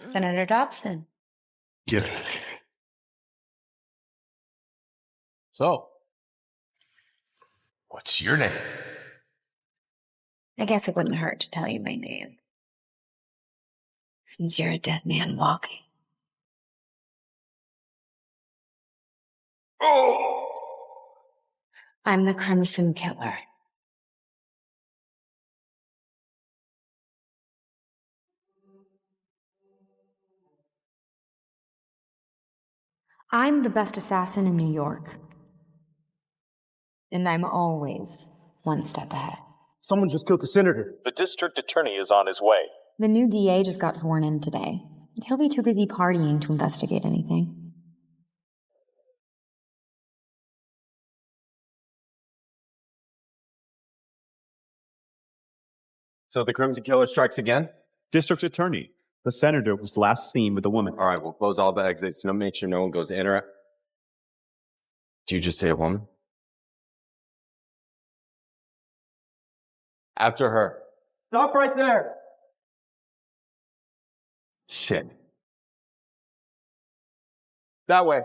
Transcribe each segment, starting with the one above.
Senator Dobson. Get it. So, what's your name? I guess it wouldn't hurt to tell you my name, since you're a dead man walking. Oh! I'm the Crimson Killer. I'm the best assassin in New York. And I'm always one step ahead. Someone just killed the senator. The district attorney is on his way. The new DA just got sworn in today. He'll be too busy partying to investigate anything. So the Crimson Killer strikes again? District attorney. The senator was last seen with a woman. All right, we'll close all the exits. Make sure no one goes in or out. Did you just say a woman? After her. Stop right there. Shit. That way.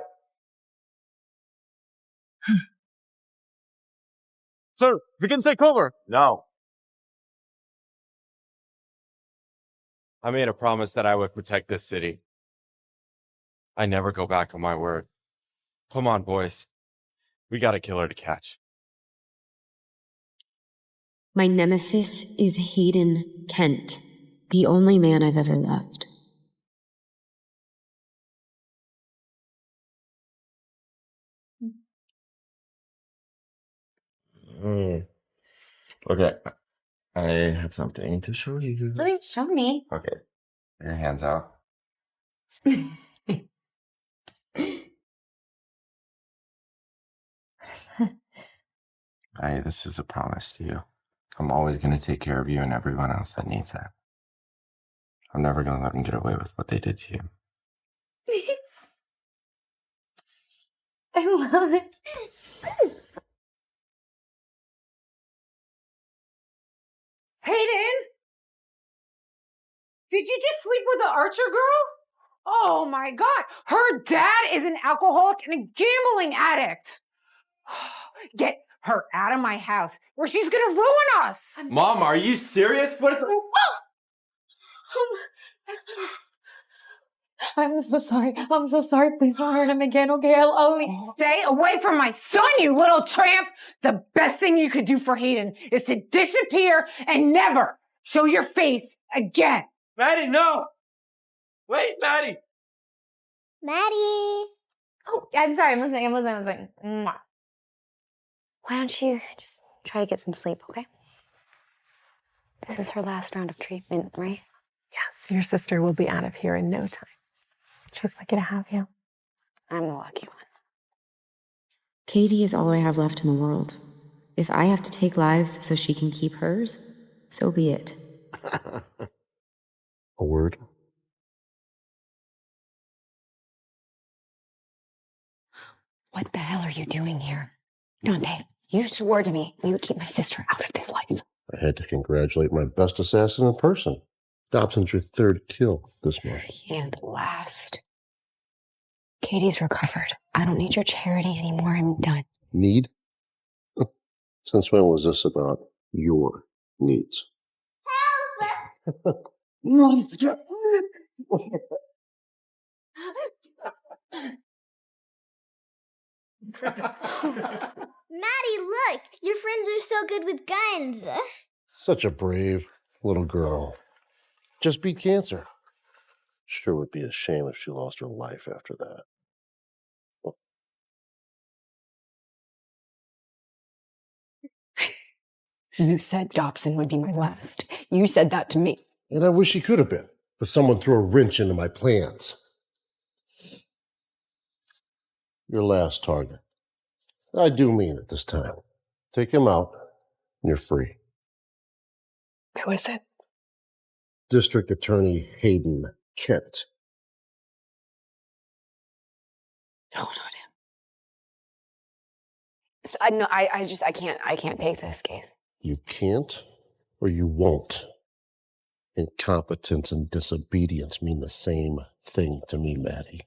Sir, we can take over. No. I made a promise that I would protect this city. I never go back on my word. Come on, boys. We got a killer to catch. My nemesis is Hayden Kent, the only man I've ever loved. Okay. I have something to show you. Please show me. Okay. Put your hands out. Maddie, this is a promise to you. I'm always going to take care of you and everyone else that needs it. I'm never going to let them get away with what they did to you. I love it. Hayden? Did you just sleep with the Archer girl? Oh my God. Her dad is an alcoholic and a gambling addict. Get her out of my house or she's gonna ruin us. Mom, are you serious? What the... I'm so sorry. I'm so sorry. Please don't hurt him again, okay? I'll leave. Stay away from my son, you little tramp. The best thing you could do for Hayden is to disappear and never show your face again. Maddie, no. Wait, Maddie. Maddie. Oh, I'm sorry. I'm listening. Mwah. Why don't you just try to get some sleep, okay? This is her last round of treatment, right? Yes, your sister will be out of here in no time. She's lucky to have you. I'm the lucky one. Katie is all I have left in the world. If I have to take lives so she can keep hers, so be it. A word? What the hell are you doing here? Dante, you swore to me you would keep my sister out of this life. I had to congratulate my best assassin in person. Dobson's your third kill this month. And last. Katie's recovered. I don't need your charity anymore. I'm done. Need? Since when was this about your needs? Monster. Maddie, look! Your friends are so good with guns. Such a brave little girl. Just beat cancer. Sure would be a shame if she lost her life after that. You said Dobson would be my last. You said that to me. And I wish he could have been, but someone threw a wrench into my plans. Your last target. I do mean it this time. Take him out, and you're free. Who is it? District Attorney Hayden Kent. No, not him. So, I can't take this case. You can't, or you won't. Incompetence and disobedience mean the same thing to me, Maddie.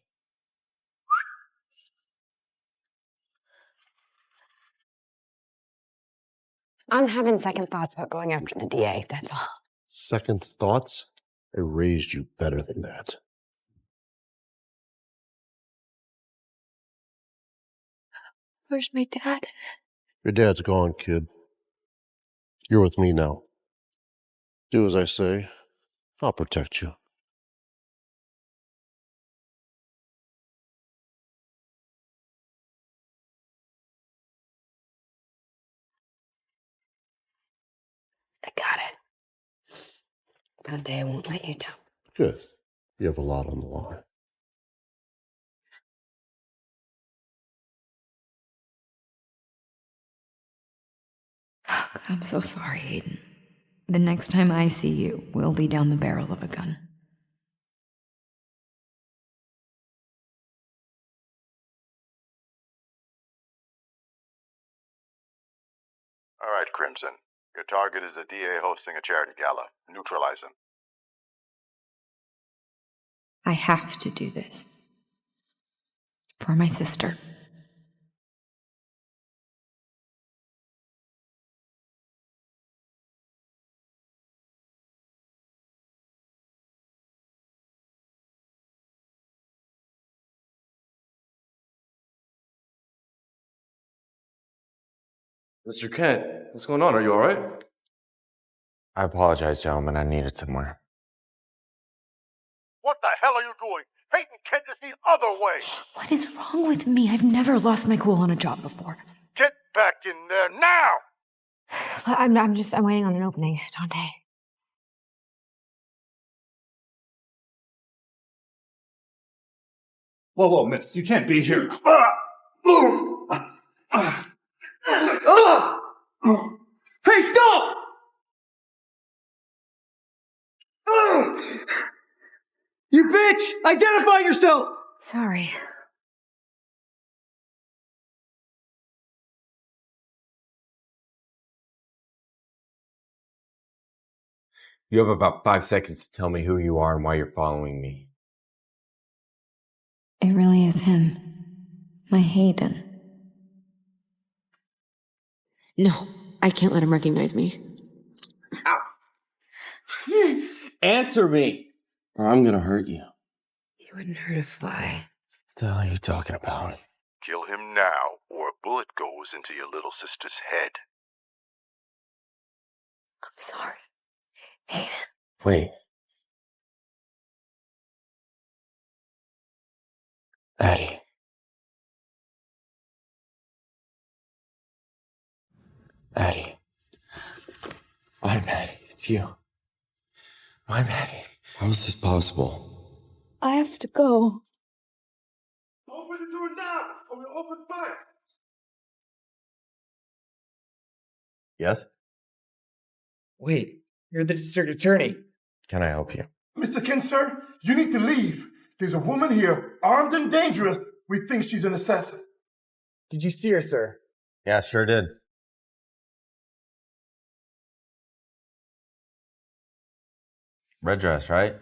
I'm having second thoughts about going after the DA, that's all. Second thoughts? I raised you better than that. Where's my dad? Your dad's gone, kid. You're with me now. Do as I say. I'll protect you. I got it. Dante, I won't let you down. Good. You have a lot on the line. I'm so sorry, Hayden. The next time I see you, we'll be down the barrel of a gun. All right, Crimson. Your target is the DA hosting a charity gala. Neutralize him. I have to do this. For my sister. Mr. Kent, what's going on? Are you all right? I apologize, gentlemen. I needed somewhere. What the hell are you doing? Hayden Kent is the other way! What is wrong with me? I've never lost my cool on a job before. Get back in there now! I'm waiting on an opening, Dante. Whoa, miss, you can't be here. Hey, stop! You bitch! Identify yourself! Sorry. You have about 5 seconds to tell me who you are and why you're following me. It really is him. My Hayden. No, I can't let him recognize me. Answer me, or I'm gonna hurt you. You wouldn't hurt a fly. What the hell are you talking about? Kill him now, or a bullet goes into your little sister's head. I'm sorry. Hayden. Wait. Addie. Addie. Why, Maddie? It's you. Why, Maddie? How is this possible? I have to go. Open the door now, or we'll open fire! Yes? Wait, you're the district attorney. Can I help you? Mr. Kent, sir, you need to leave. There's a woman here, armed and dangerous. We think she's an assassin. Did you see her, sir? Yeah, sure did. Red dress, right?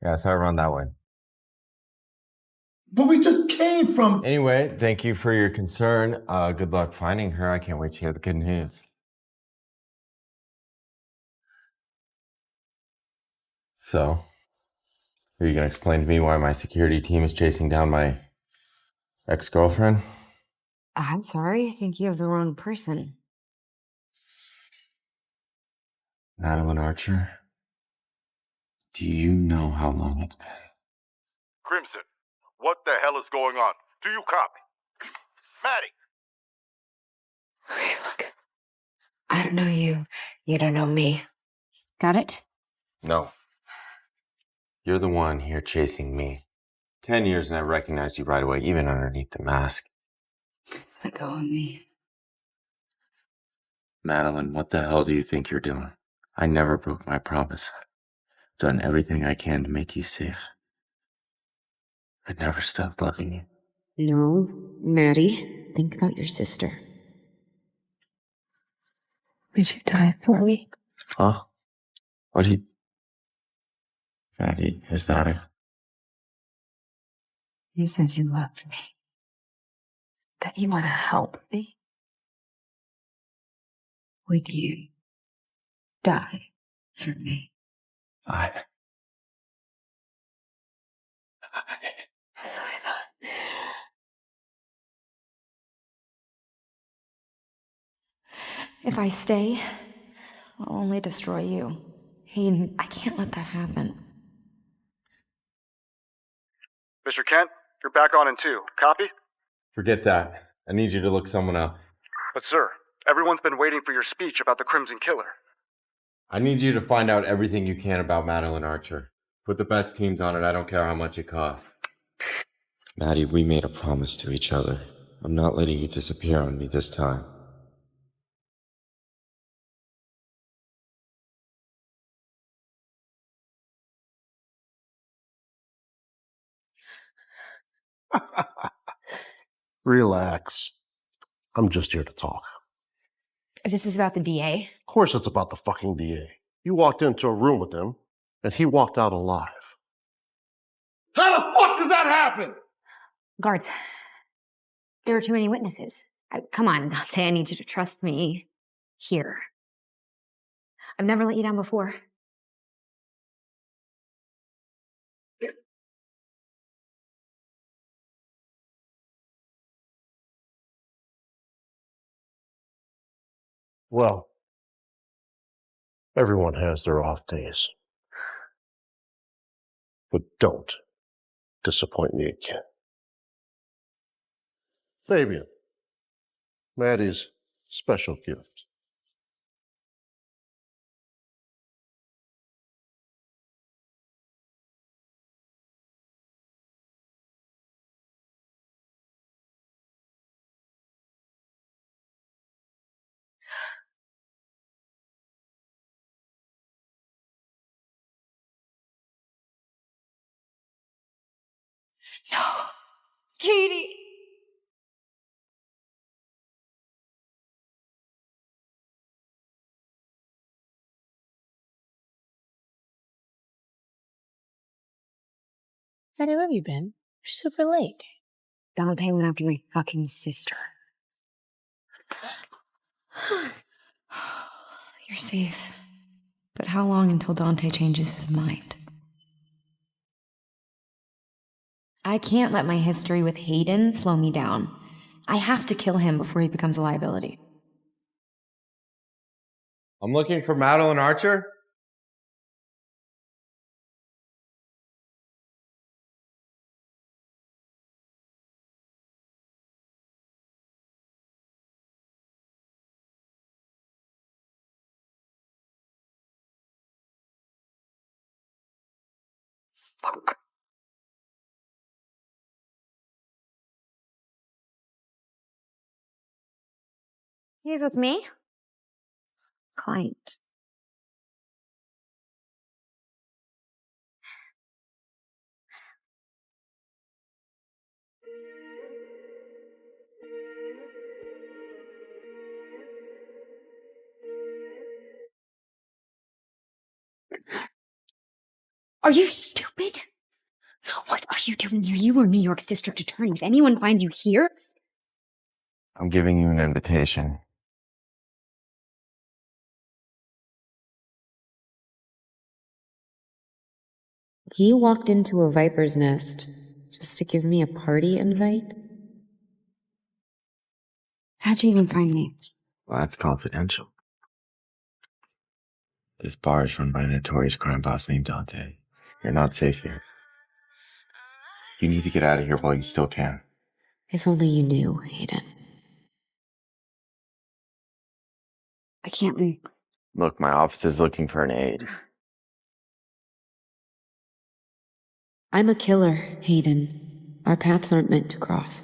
Yeah, so I run that way. But we just came from... Anyway, thank you for your concern. Good luck finding her. I can't wait to hear the good news. So, are you going to explain to me why my security team is chasing down my ex-girlfriend? I'm sorry, I think you have the wrong person. Madeline Archer? Do you know how long it's been? Crimson, what the hell is going on? Do you copy? Maddie! Okay, look. I don't know you. You don't know me. Got it? No. You're the one here chasing me. 10 years and I recognized you right away, even underneath the mask. Let go of me. Madeline, what the hell do you think you're doing? I never broke my promise. I've done everything I can to make you safe. I never stopped loving you. No, Maddie, think about your sister. Would you die for me? Huh? What do you... Maddie, is that it? You said you loved me. That you want to help me. Would you die for me? That's what I thought. If I stay, I'll only destroy you. Hayden, I can't let that happen. Mr. Kent, you're back on in 2. Copy? Forget that. I need you to look someone up. But sir, everyone's been waiting for your speech about the Crimson Killer. I need you to find out everything you can about Madeline Archer. Put the best teams on it. I don't care how much it costs. Maddie, we made a promise to each other. I'm not letting you disappear on me this time. Relax. I'm just here to talk. This is about the DA? Of course it's about the fucking DA. You walked into a room with him, and he walked out alive. How the fuck does that happen? Guards, there are too many witnesses. Come on, Dante, I need you to trust me. Here. I've never let you down before. Well, everyone has their off days. But don't disappoint me again. Fabian, Maddie's special gift. No, Katie. Maddie, where have you been? You're super late. Dante went after my fucking sister. You're safe. But how long until Dante changes his mind? I can't let my history with Hayden slow me down. I have to kill him before he becomes a liability. I'm looking for Madeline Archer. Fuck. He's with me. Client. Are you stupid? What are you doing here? You are New York's district attorney. If anyone finds you here... I'm giving you an invitation. He walked into a viper's nest just to give me a party invite? How'd you even find me? Well, that's confidential. This bar is run by a notorious crime boss named Dante. You're not safe here. You need to get out of here while you still can. If only you knew, Hayden. I can't leave. Look, my office is looking for an aide. I'm a killer, Hayden. Our paths aren't meant to cross.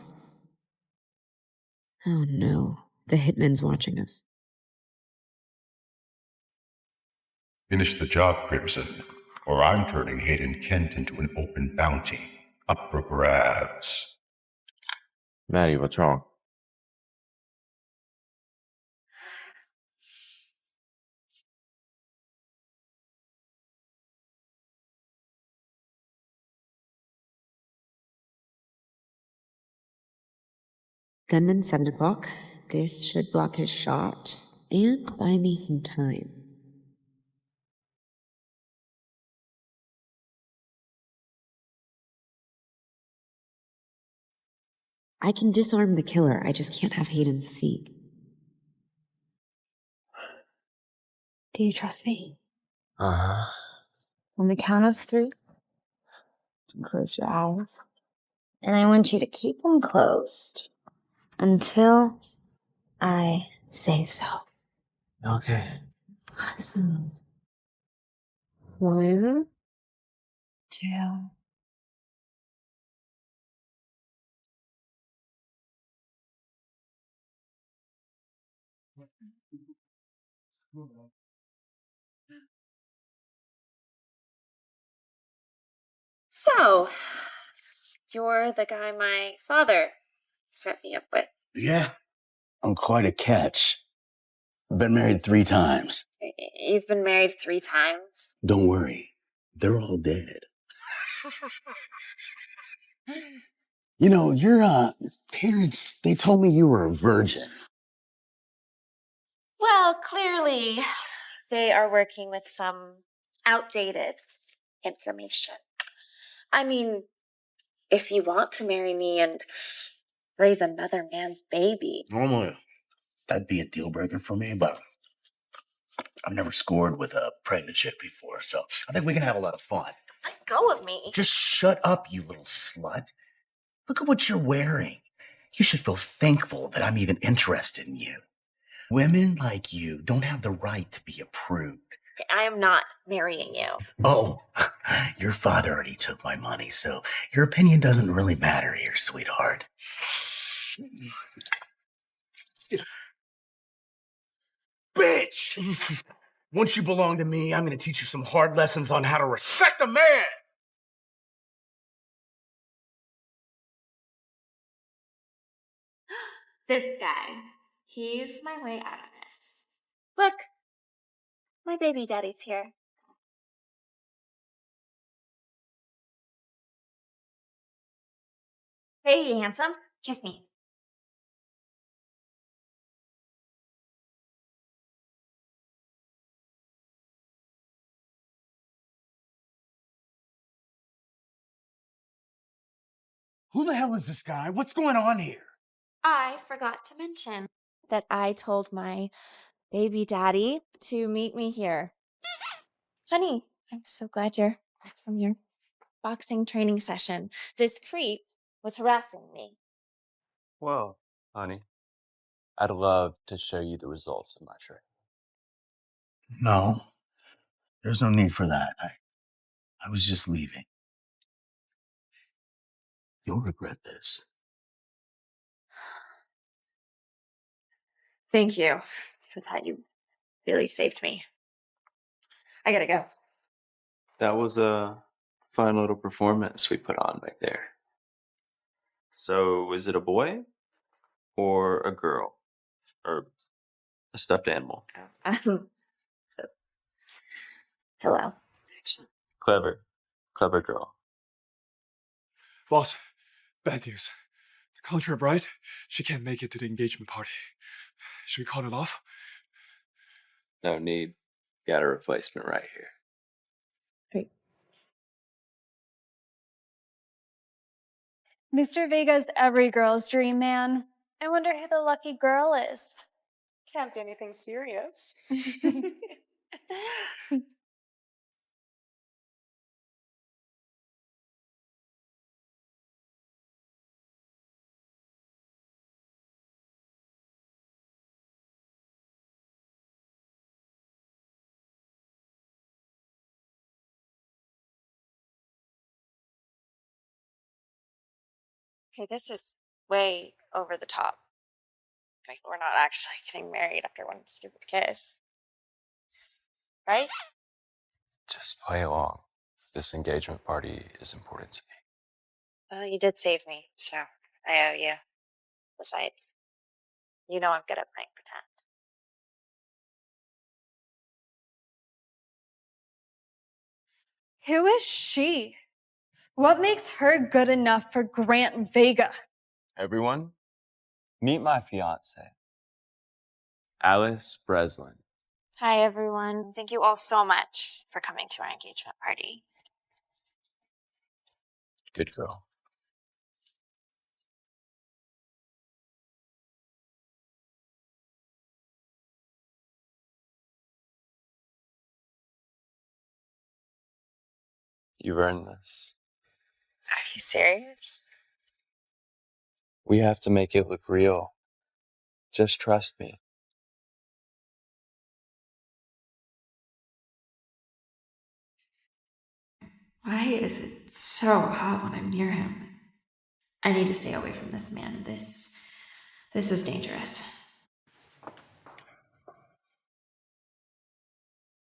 Oh no, the hitman's watching us. Finish the job, Crimson, or I'm turning Hayden Kent into an open bounty, up for grabs. Maddie, what's wrong? Gunman, 7 o'clock. This should block his shot and buy me some time. I can disarm the killer. I just can't have Hayden see. Do you trust me? Uh-huh. On the count of 3, close your eyes. And I want you to keep them closed until I say so. Okay. Awesome. 1, 2. So, you're the guy my father set me up with. Yeah, I'm quite a catch. I've been married 3 times. You've been married 3 times? Don't worry, they're all dead. You know, your parents, they told me you were a virgin. Well, clearly, they are working with some outdated information. I mean, if you want to marry me and raise another man's baby. Normally, that'd be a deal breaker for me, but I've never scored with a pregnant chick before, so I think we can have a lot of fun. Let go of me. Just shut up, you little slut. Look at what you're wearing. You should feel thankful that I'm even interested in you. Women like you don't have the right to be a prude. I am not marrying you. Oh, your father already took my money, so your opinion doesn't really matter here, sweetheart. Bitch! Once you belong to me, I'm gonna teach you some hard lessons on how to respect a man! This guy, he's my way out of this. Look, my baby daddy's here. Hey, handsome, kiss me. Who the hell is this guy? What's going on here? I forgot to mention that I told my baby daddy to meet me here. Honey, I'm so glad you're back from your boxing training session. This creep was harassing me. Well, honey, I'd love to show you the results of my training. No, there's no need for that. I was just leaving. You'll regret this. Thank you for that. You really saved me. I gotta go. That was a fun little performance we put on back there. So, is it a boy or a girl or a stuffed animal? Hello. Clever girl. Boss, bad news. The contract bride, she can't make it to the engagement party. Should we call it off? No need. Got a replacement right here. Mr. Vega's every girl's dream man. I wonder who the lucky girl is. Can't be anything serious. Okay, this is way over the top. I mean, we're not actually getting married after one stupid kiss. Right? Just play along. This engagement party is important to me. Well, you did save me, so I owe you. Besides, you know I'm good at playing pretend. Who is she? What makes her good enough for Grant Vega? Everyone, Meet my fiance, Alice Breslin. Hi, everyone. Thank you all so much for coming to our engagement party. Good girl. You've earned this. Are you serious? We have to make it look real. Just trust me. Why is it so hot when I'm near him? I need to stay away from this man. This is dangerous.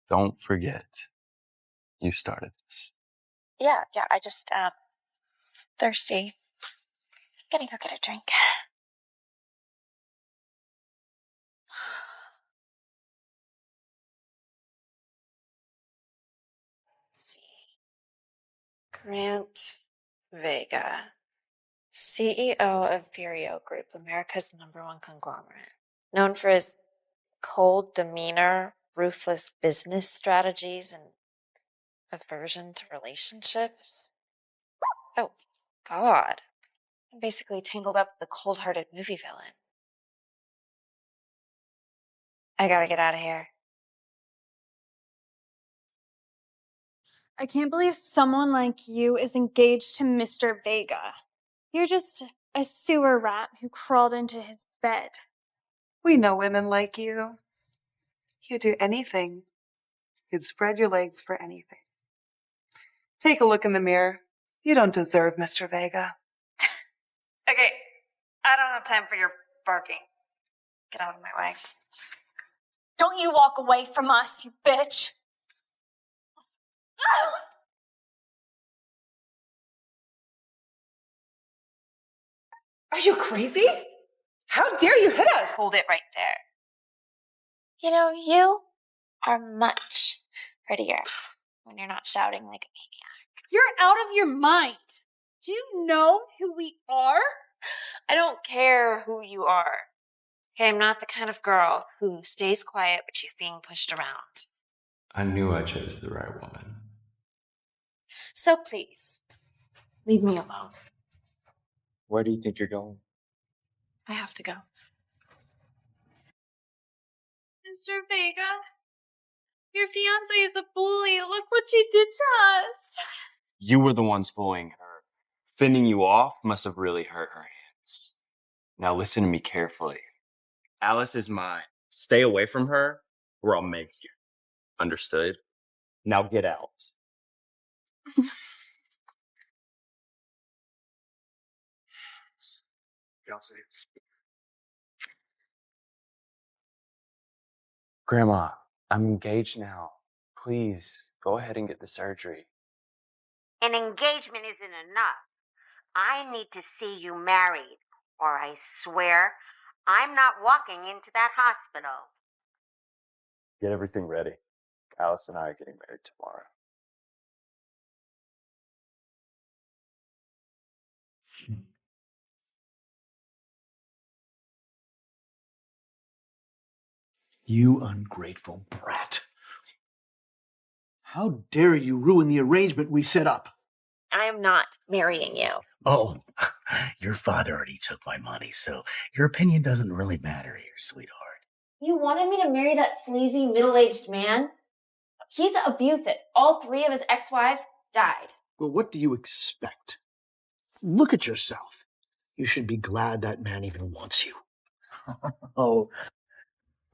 Don't forget, you started this. Yeah, I just, thirsty. I'm gonna go get a drink. Let's see. Grant Vega, CEO of Vireo Group, America's #1 conglomerate. Known for his cold demeanor, ruthless business strategies, and aversion to relationships. Oh, God. I'm basically tangled up with the cold-hearted movie villain. I gotta get out of here. I can't believe someone like you is engaged to Mr. Vega. You're just a sewer rat who crawled into his bed. We know women like you. You'd do anything. You'd spread your legs for anything. Take a look in the mirror. You don't deserve Mr. Vega. Okay, I don't have time for your barking. Get out of my way. Don't you walk away from us, you bitch! Are you crazy? How dare you hit us? Hold it right there. You know, you are much prettier when you're not shouting like a maniac. You're out of your mind. Do you know who we are? I don't care who you are. Okay, I'm not the kind of girl who stays quiet when she's being pushed around. I knew I chose the right woman. So please, leave me alone. Where do you think you're going? I have to go. Mr. Vega, your fiancée is a bully. Look what she did to us. You were the ones bullying her. Fending you off must have really hurt her hands. Now listen to me carefully. Alice is mine. Stay away from her, or I'll make you. Understood? Now get out. Fiance. Grandma, I'm engaged now. Please, go ahead and get the surgery. An engagement isn't enough. I need to see you married, or I swear I'm not walking into that hospital. Get everything ready. Alice and I are getting married tomorrow. You ungrateful brat. How dare you ruin the arrangement we set up? I am not marrying you. Oh, your father already took my money, so your opinion doesn't really matter here, sweetheart. You wanted me to marry that sleazy middle-aged man? He's abusive. All 3 of his ex-wives died. Well, what do you expect? Look at yourself. You should be glad that man even wants you. Oh,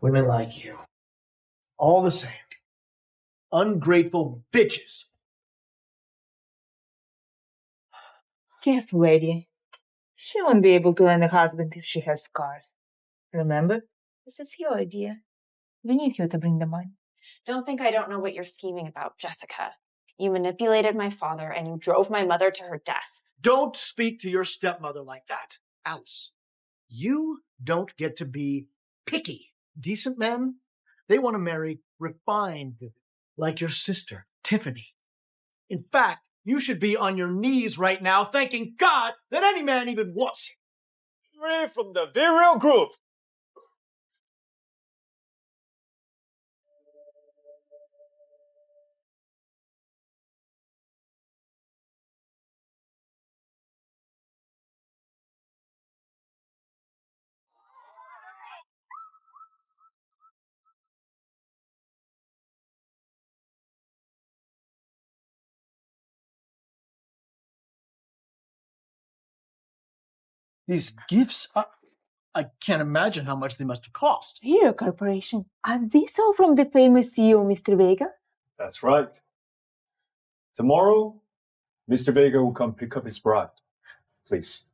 women like you. All the same. Ungrateful bitches. Careful, lady. She won't be able to land a husband if she has scars. Remember, this is your idea. We need you to bring the money. Don't think I don't know what you're scheming about, Jessica. You manipulated my father and you drove my mother to her death. Don't speak to your stepmother like that, Alice. You don't get to be picky. Decent men, they want to marry refined women, like your sister, Tiffany. In fact, you should be on your knees right now thanking God that any man even wants you. Free from the virile group. These gifts, I can't imagine how much they must have cost. Here, Corporation. Are these all from the famous CEO, Mr. Vega? That's right. Tomorrow, Mr. Vega will come pick up his bride. Please,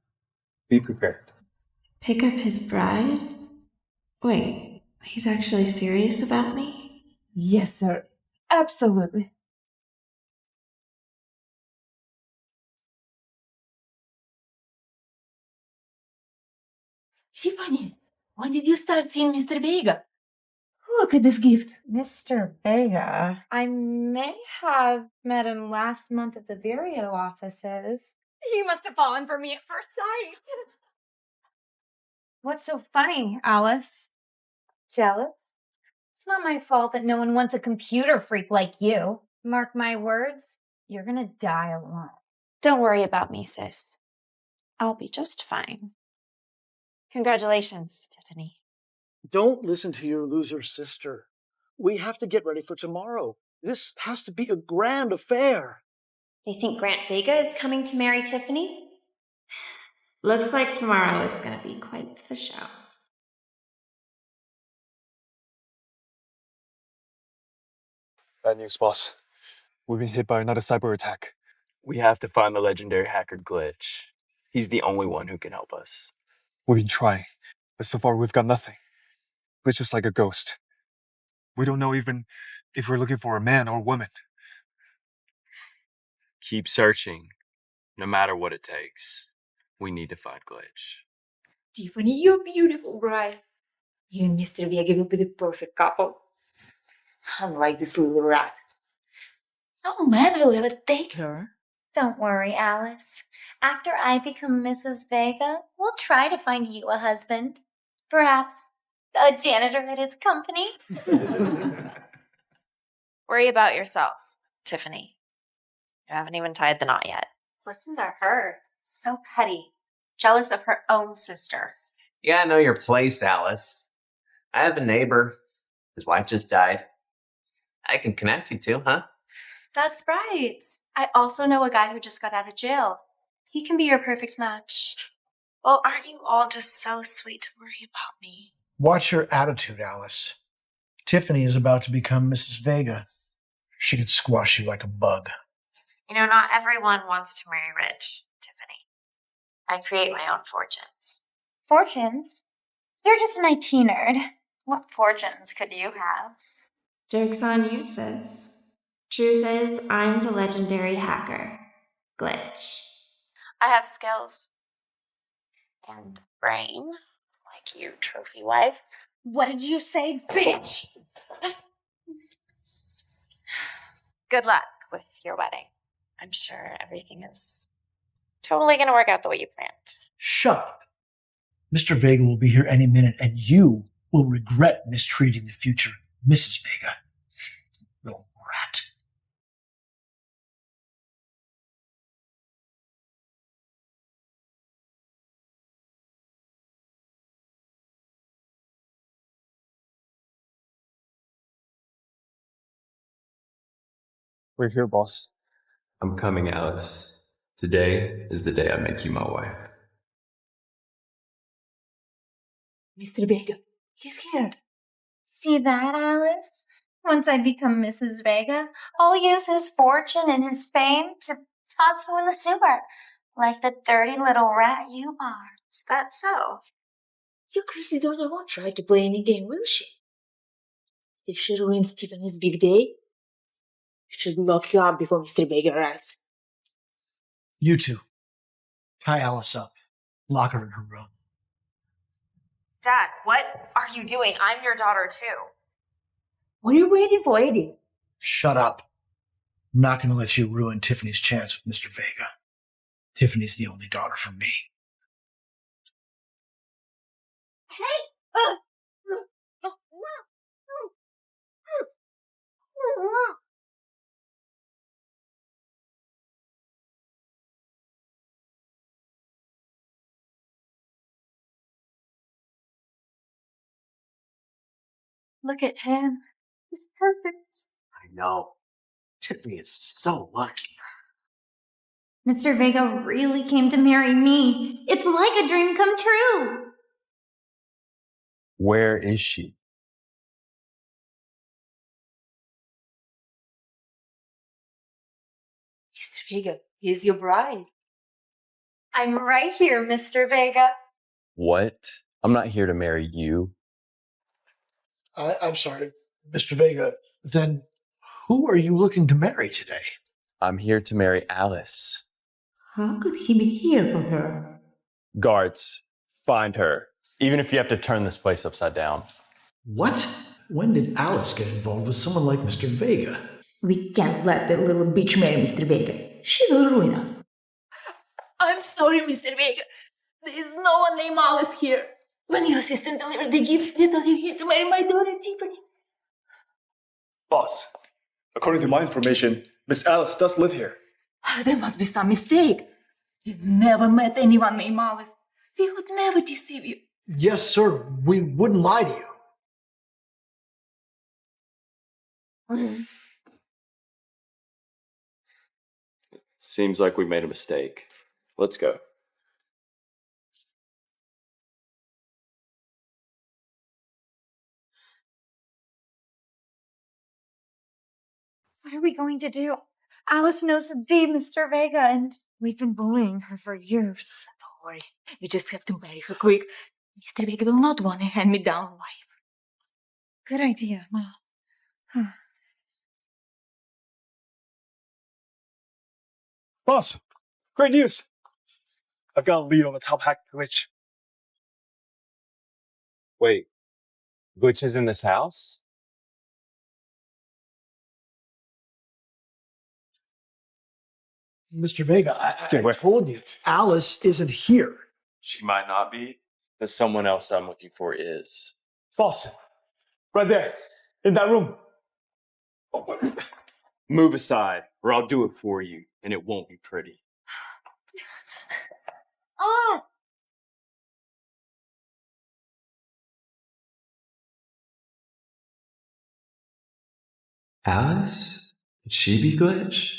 be prepared. Pick up his bride? Wait, he's actually serious about me? Yes, sir. Absolutely. Tiffany, when did you start seeing Mr. Vega? Look at this gift. Mr. Vega. I may have met him last month at the Vireo offices. He must have fallen for me at first sight. What's so funny, Alice? Jealous? It's not my fault that no one wants a computer freak like you. Mark my words, you're gonna die alone. Don't worry about me, sis. I'll be just fine. Congratulations, Tiffany. Don't listen to your loser sister. We have to get ready for tomorrow. This has to be a grand affair. They think Grant Vega is coming to marry Tiffany? Looks like tomorrow is going to be quite the show. Bad news, boss. We've been hit by another cyber attack. We have to find the legendary hacker Glitch. He's the only one who can help us. We've been trying, but so far we've got nothing. We're just like a ghost. We don't know even if we're looking for a man or woman. Keep searching, no matter what it takes. We need to find Glitch. Tiffany, you're beautiful, bride. You and Mr. Vega will be the perfect couple. Unlike this little rat. No man will ever take her. Don't worry, Alice. After I become Mrs. Vega, we'll try to find you a husband. Perhaps a janitor at his company. Worry about yourself, Tiffany. You haven't even tied the knot yet. Listen to her. So petty. Jealous of her own sister. You gotta know your place, Alice. I have a neighbor. His wife just died. I can connect you two, huh? That's right. I also know a guy who just got out of jail. He can be your perfect match. Well, aren't you all just so sweet to worry about me? Watch your attitude, Alice. Tiffany is about to become Mrs. Vega. She could squash you like a bug. You know, not everyone wants to marry rich, Tiffany. I create my own fortunes. Fortunes? You're just an IT nerd. What fortunes could you have? Joke's on you, sis. Truth is, I'm the legendary hacker, Glitch. I have skills. And a brain, like you, trophy wife. What did you say, bitch? Good luck with your wedding. I'm sure everything is totally going to work out the way you planned. Shut up. Mr. Vega will be here any minute, and you will regret mistreating the future Mrs. Vega. Little rat. We're here, boss. I'm coming, Alice. Today is the day I make you my wife. Mr. Vega, he's here. See that, Alice? Once I become Mrs. Vega, I'll use his fortune and his fame to toss you in the sewer, like the dirty little rat you are. Is that so? Your crazy daughter won't try to play any game, will she? If she ruins Tiffany's big day, should lock you up before Mr. Vega arrives. You two, tie Alice up. Lock her in her room. Dad, what are you doing? I'm your daughter, too. What are you waiting for, Eddie? Shut up. I'm not going to let you ruin Tiffany's chance with Mr. Vega. Tiffany's the only daughter for me. Look at him. He's perfect. I know. Tiffany is so lucky. Mr. Vega really came to marry me. It's like a dream come true. Where is she? Mr. Vega, here's your bride. I'm right here, Mr. Vega. What? I'm not here to marry you. I'm sorry, Mr. Vega. Then who are you looking to marry today? I'm here to marry Alice. How could he be here for her? Guards, find her. Even if you have to turn this place upside down. What? When did Alice get involved with someone like Mr. Vega? We can't let that little bitch marry Mr. Vega. She will ruin us. I'm sorry, Mr. Vega. There is no one named Alice here. When your assistant delivered the gifts, we thought you here to marry my daughter, Tiffany. Boss, according to my information, Miss Alice does live here. There must be some mistake. You never met anyone named Alice. We would never deceive you. Yes, sir. We wouldn't lie to you. Seems like we made a mistake. Let's go. What are we going to do? Alice knows the Mr. Vega, and we've been bullying her for years. Don't worry. You just have to marry her quick. Mr. Vega will not want a hand-me-down wife. Good idea, Mom. Boss, great news. I've got a lead on the top hack glitch. Wait, Glitch is in this house? Mr. Vega, I told you, Alice isn't here. She might not be, but someone else I'm looking for is. Boss, right there, in that room. Move aside, or I'll do it for you, and it won't be pretty. Oh! Alice? Could she be Glitch?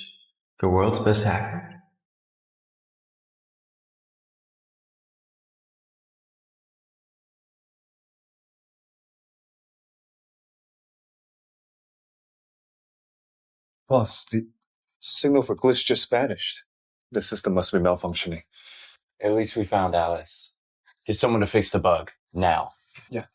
The world's best hacker? Boss, the signal for glitch just vanished. The system must be malfunctioning. At least we found Alice. Get someone to fix the bug, now. Yeah.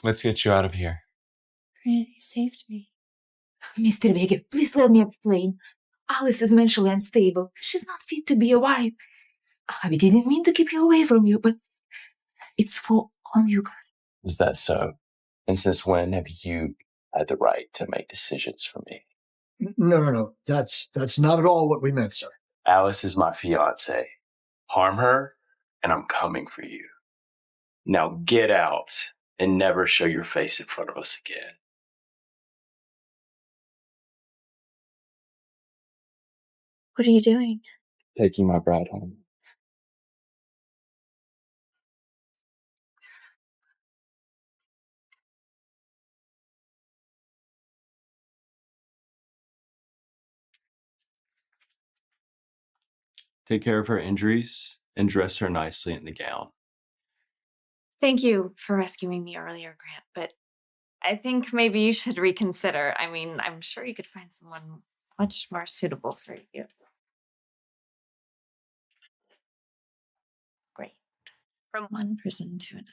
Let's get you out of here. Grant, you saved me. Mr. Vega, please let me explain. Alice is mentally unstable. She's not fit to be a wife. I didn't mean to keep you away from you, but it's for all you guys. Is that so? And since when have you had the right to make decisions for me? No. That's not at all what we meant, sir. Alice is my fiancée. Harm her, and I'm coming for you. Now get out and never show your face in front of us again. What are you doing? Taking my bride home. Take care of her injuries and dress her nicely in the gown. Thank you for rescuing me earlier, Grant, but I think maybe you should reconsider. I mean, I'm sure you could find someone much more suitable for you. Great. From one person to another.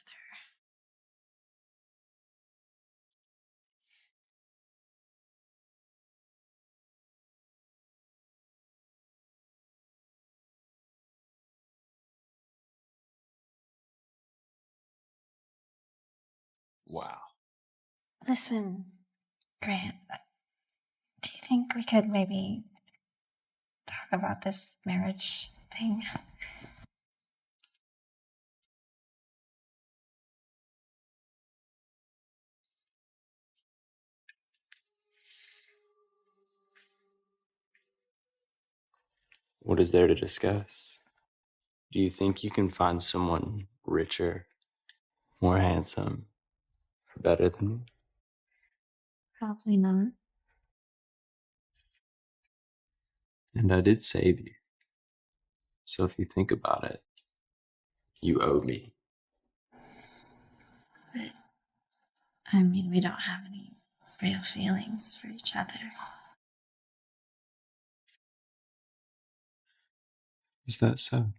Wow. Listen, Grant, do you think we could maybe talk about this marriage thing? What is there to discuss? Do you think you can find someone richer, more handsome, or better than me? Probably not. And I did save you. So if you think about it, you owe me. But, I mean, we don't have any real feelings for each other. Is that so?